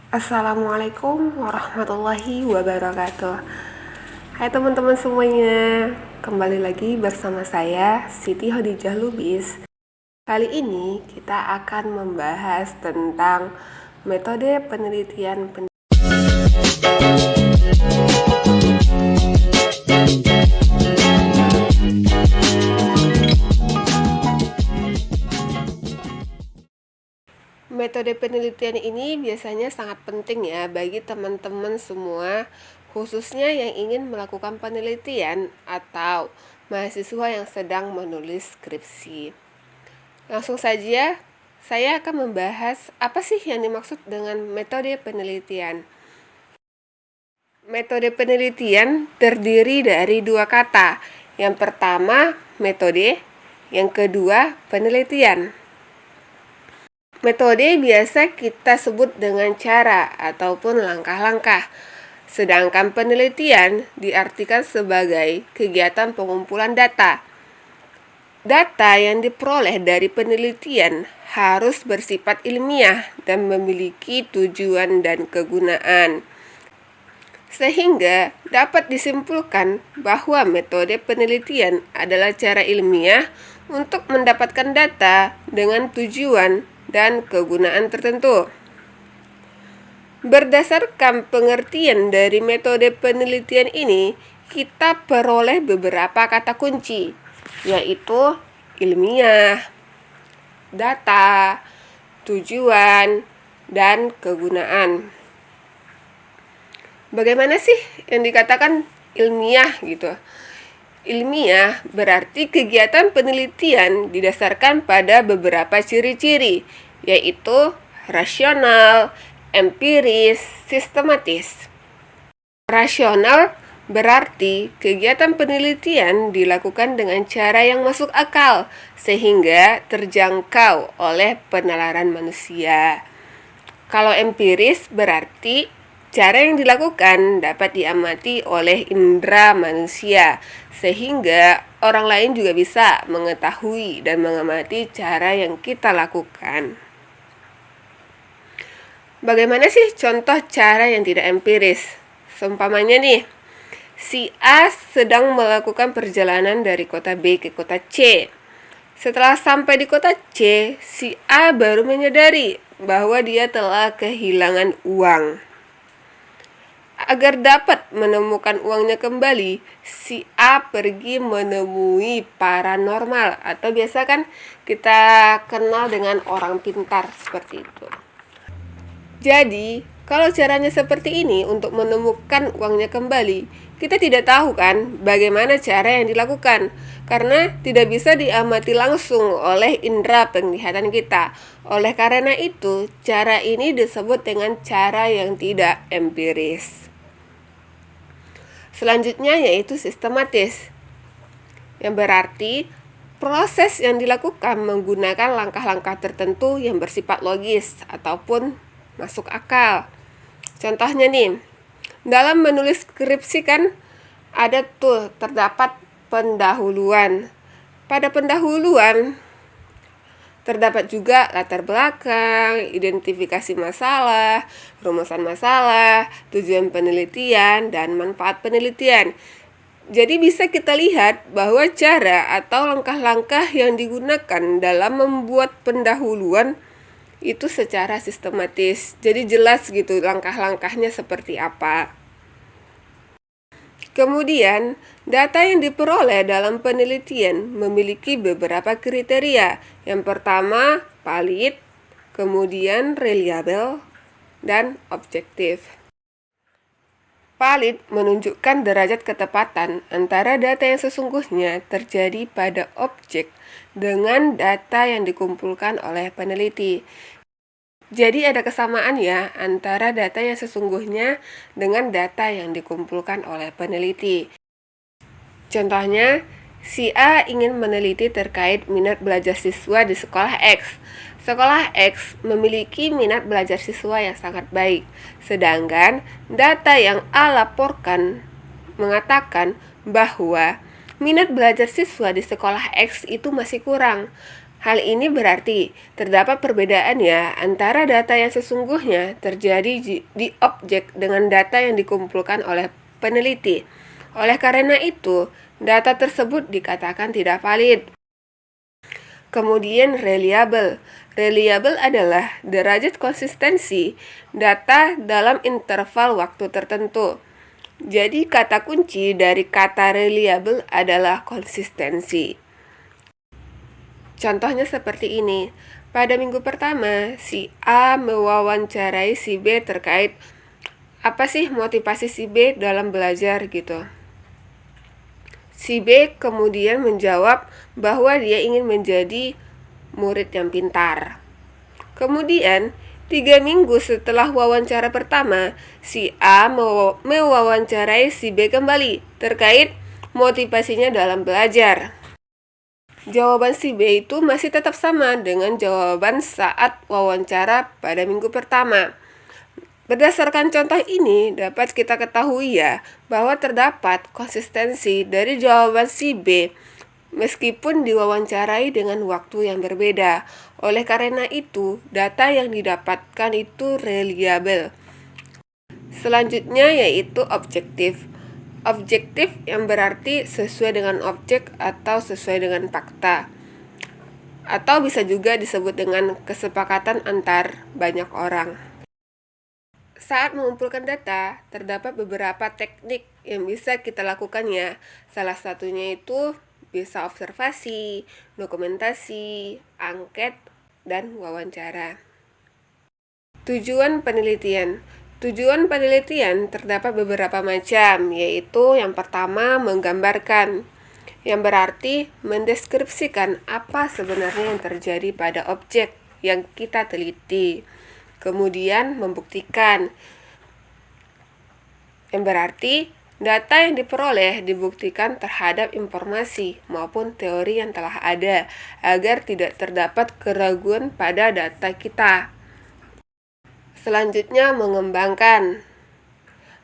Assalamualaikum warahmatullahi wabarakatuh. Hai teman-teman semuanya, kembali lagi bersama saya Siti Khadijah Lubis. Kali ini kita akan membahas tentang metode penelitian Metode penelitian ini biasanya sangat penting ya bagi teman-teman semua, khususnya yang ingin melakukan penelitian atau mahasiswa yang sedang menulis skripsi. Langsung saja, saya akan membahas apa sih yang dimaksud dengan metode penelitian. Metode penelitian terdiri dari dua kata. Yang pertama, metode, yang kedua, penelitian. Metode biasa kita sebut dengan cara ataupun langkah-langkah, sedangkan penelitian diartikan sebagai kegiatan pengumpulan data. Data yang diperoleh dari penelitian harus bersifat ilmiah dan memiliki tujuan dan kegunaan, sehingga dapat disimpulkan bahwa metode penelitian adalah cara ilmiah untuk mendapatkan data dengan tujuan dan kegunaan tertentu. Berdasarkan pengertian dari metode penelitian ini, kita peroleh beberapa kata kunci, yaitu ilmiah, data, tujuan, dan kegunaan. Bagaimana sih yang dikatakan ilmiah gitu? Ilmiah berarti kegiatan penelitian didasarkan pada beberapa ciri-ciri, yaitu rasional, empiris, sistematis. Rasional berarti kegiatan penelitian dilakukan dengan cara yang masuk akal, sehingga terjangkau oleh penalaran manusia. Kalau empiris berarti cara yang dilakukan dapat diamati oleh indera manusia, sehingga orang lain juga bisa mengetahui dan mengamati cara yang kita lakukan. Bagaimana sih contoh cara yang tidak empiris? Seumpamanya nih, si A sedang melakukan perjalanan dari kota B ke kota C. Setelah sampai di kota C, si A baru menyadari bahwa dia telah kehilangan uang. Agar dapat menemukan uangnya kembali, si A pergi menemui paranormal, atau biasa kan kita kenal dengan orang pintar seperti itu. Jadi, kalau caranya seperti ini untuk menemukan uangnya kembali, kita tidak tahu kan bagaimana cara yang dilakukan, karena tidak bisa diamati langsung oleh indera penglihatan kita. Oleh karena itu, cara ini disebut dengan cara yang tidak empiris. Selanjutnya yaitu sistematis, yang berarti proses yang dilakukan menggunakan langkah-langkah tertentu yang bersifat logis ataupun masuk akal. Contohnya nih, dalam menulis skripsi kan ada tuh terdapat pendahuluan. Pada pendahuluan terdapat juga latar belakang, identifikasi masalah, rumusan masalah, tujuan penelitian, dan manfaat penelitian. Jadi bisa kita lihat bahwa cara atau langkah-langkah yang digunakan dalam membuat pendahuluan itu secara sistematis. Jadi jelas gitu langkah-langkahnya seperti apa. Kemudian, data yang diperoleh dalam penelitian memiliki beberapa kriteria. Yang pertama, valid, kemudian reliable, dan objektif. Valid menunjukkan derajat ketepatan antara data yang sesungguhnya terjadi pada objek dengan data yang dikumpulkan oleh peneliti. Jadi ada kesamaan ya antara data yang sesungguhnya dengan data yang dikumpulkan oleh peneliti. Contohnya, si A ingin meneliti terkait minat belajar siswa di sekolah X. Sekolah X memiliki minat belajar siswa yang sangat baik, sedangkan data yang A laporkan mengatakan bahwa minat belajar siswa di sekolah X itu masih kurang. Hal ini berarti terdapat perbedaan ya antara data yang sesungguhnya terjadi di objek dengan data yang dikumpulkan oleh peneliti. Oleh karena itu, data tersebut dikatakan tidak valid. Kemudian reliable. Reliable adalah derajat konsistensi data dalam interval waktu tertentu. Jadi kata kunci dari kata reliable adalah konsistensi. Contohnya seperti ini. Pada minggu pertama, si A mewawancarai si B terkait apa sih motivasi si B dalam belajar gitu. Si B kemudian menjawab bahwa dia ingin menjadi murid yang pintar. Kemudian, 3 minggu setelah wawancara pertama, si A mewawancarai si B kembali terkait motivasinya dalam belajar. Jawaban si B itu masih tetap sama dengan jawaban saat wawancara pada minggu pertama. Berdasarkan contoh ini, dapat kita ketahui ya bahwa terdapat konsistensi dari jawaban si B meskipun diwawancarai dengan waktu yang berbeda. Oleh karena itu, data yang didapatkan itu reliable. Selanjutnya yaitu objektif. Objektif yang berarti sesuai dengan objek atau sesuai dengan fakta. Atau bisa juga disebut dengan kesepakatan antar banyak orang. Saat mengumpulkan data, terdapat beberapa teknik yang bisa kita lakukan ya. Salah satunya itu bisa observasi, dokumentasi, angket, dan wawancara. Tujuan penelitian. Tujuan penelitian terdapat beberapa macam, yaitu yang pertama menggambarkan, yang berarti mendeskripsikan apa sebenarnya yang terjadi pada objek yang kita teliti. Kemudian membuktikan, yang berarti data yang diperoleh dibuktikan terhadap informasi maupun teori yang telah ada agar tidak terdapat keraguan pada data kita. Selanjutnya mengembangkan.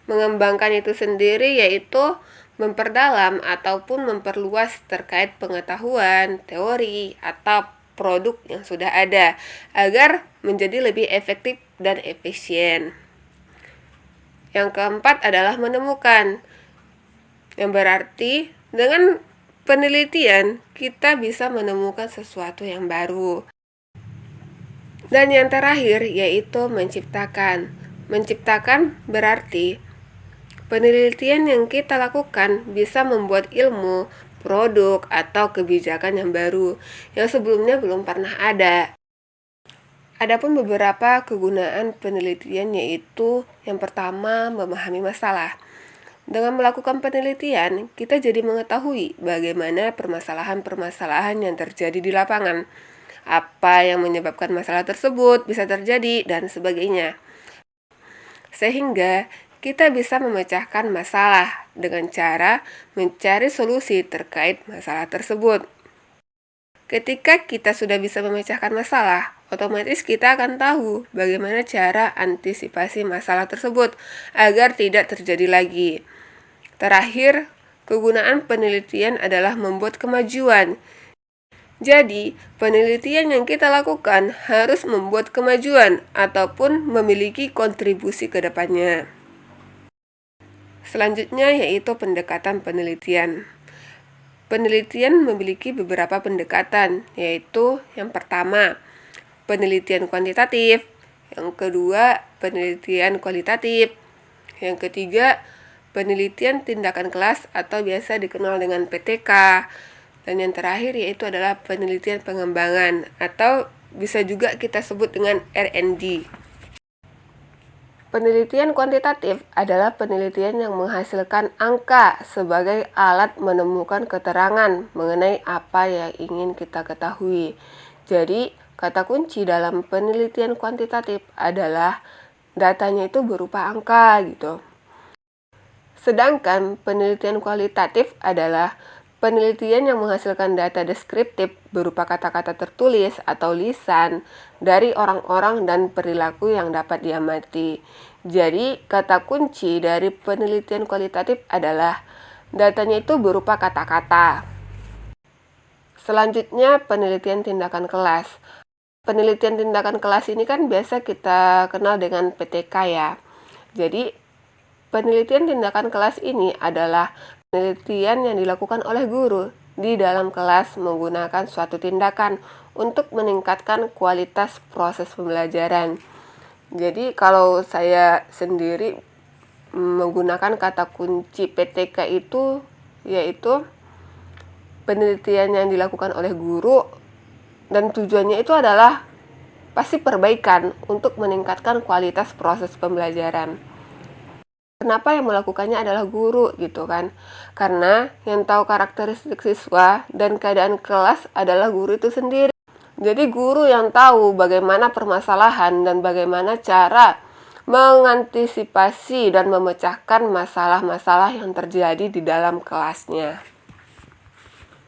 Mengembangkan itu sendiri yaitu memperdalam ataupun memperluas terkait pengetahuan, teori, atau produk yang sudah ada agar menjadi lebih efektif dan efisien. Yang keempat adalah menemukan, yang berarti dengan penelitian kita bisa menemukan sesuatu yang baru. Dan yang terakhir yaitu menciptakan. Menciptakan berarti penelitian yang kita lakukan bisa membuat ilmu, produk, atau kebijakan yang baru yang sebelumnya belum pernah ada. Adapun beberapa kegunaan penelitian yaitu yang pertama memahami masalah. Dengan melakukan penelitian, kita jadi mengetahui bagaimana permasalahan-permasalahan yang terjadi di lapangan, apa yang menyebabkan masalah tersebut bisa terjadi, dan sebagainya. Sehingga kita bisa memecahkan masalah dengan cara mencari solusi terkait masalah tersebut. Ketika kita sudah bisa memecahkan masalah, otomatis kita akan tahu bagaimana cara antisipasi masalah tersebut agar tidak terjadi lagi. Terakhir, kegunaan penelitian adalah membuat kemajuan. Jadi, penelitian yang kita lakukan harus membuat kemajuan ataupun memiliki kontribusi ke depannya. Selanjutnya yaitu pendekatan penelitian. Penelitian memiliki beberapa pendekatan, yaitu yang pertama, penelitian kuantitatif, yang kedua, penelitian kualitatif, yang ketiga, penelitian tindakan kelas atau biasa dikenal dengan PTK, dan yang terakhir yaitu adalah penelitian pengembangan atau bisa juga kita sebut dengan R&D. Penelitian kuantitatif adalah penelitian yang menghasilkan angka sebagai alat menemukan keterangan mengenai apa yang ingin kita ketahui. Jadi, kata kunci dalam penelitian kuantitatif adalah datanya itu berupa angka gitu. Sedangkan penelitian kualitatif adalah penelitian yang menghasilkan data deskriptif berupa kata-kata tertulis atau lisan dari orang-orang dan perilaku yang dapat diamati. Jadi, kata kunci dari penelitian kualitatif adalah datanya itu berupa kata-kata. Selanjutnya, penelitian tindakan kelas. Penelitian tindakan kelas ini kan biasa kita kenal dengan PTK ya. Jadi, penelitian tindakan kelas ini adalah penelitian yang dilakukan oleh guru di dalam kelas menggunakan suatu tindakan untuk meningkatkan kualitas proses pembelajaran. Jadi, kalau saya sendiri menggunakan kata kunci PTK itu yaitu penelitian yang dilakukan oleh guru, dan tujuannya itu adalah pasti perbaikan untuk meningkatkan kualitas proses pembelajaran. Kenapa yang melakukannya adalah guru gitu kan? Karena yang tahu karakteristik siswa dan keadaan kelas adalah guru itu sendiri. Jadi guru yang tahu bagaimana permasalahan dan bagaimana cara mengantisipasi dan memecahkan masalah-masalah yang terjadi di dalam kelasnya.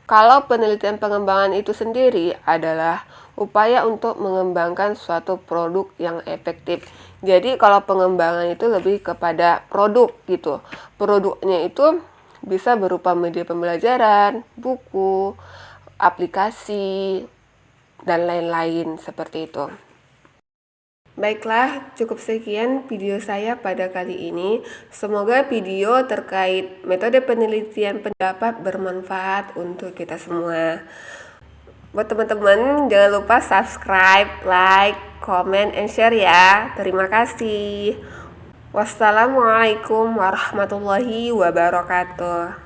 Kalau penelitian pengembangan itu sendiri adalah upaya untuk mengembangkan suatu produk yang efektif. Jadi kalau pengembangan itu lebih kepada produk gitu. Produknya itu bisa berupa media pembelajaran, buku, aplikasi, dan lain-lain seperti itu. Baiklah, cukup sekian video saya pada kali ini. Semoga video terkait metode penelitian pendapat bermanfaat untuk kita semua. Buat teman-teman, jangan lupa subscribe, like, comment, and share ya. Terima kasih. Wassalamualaikum warahmatullahi wabarakatuh.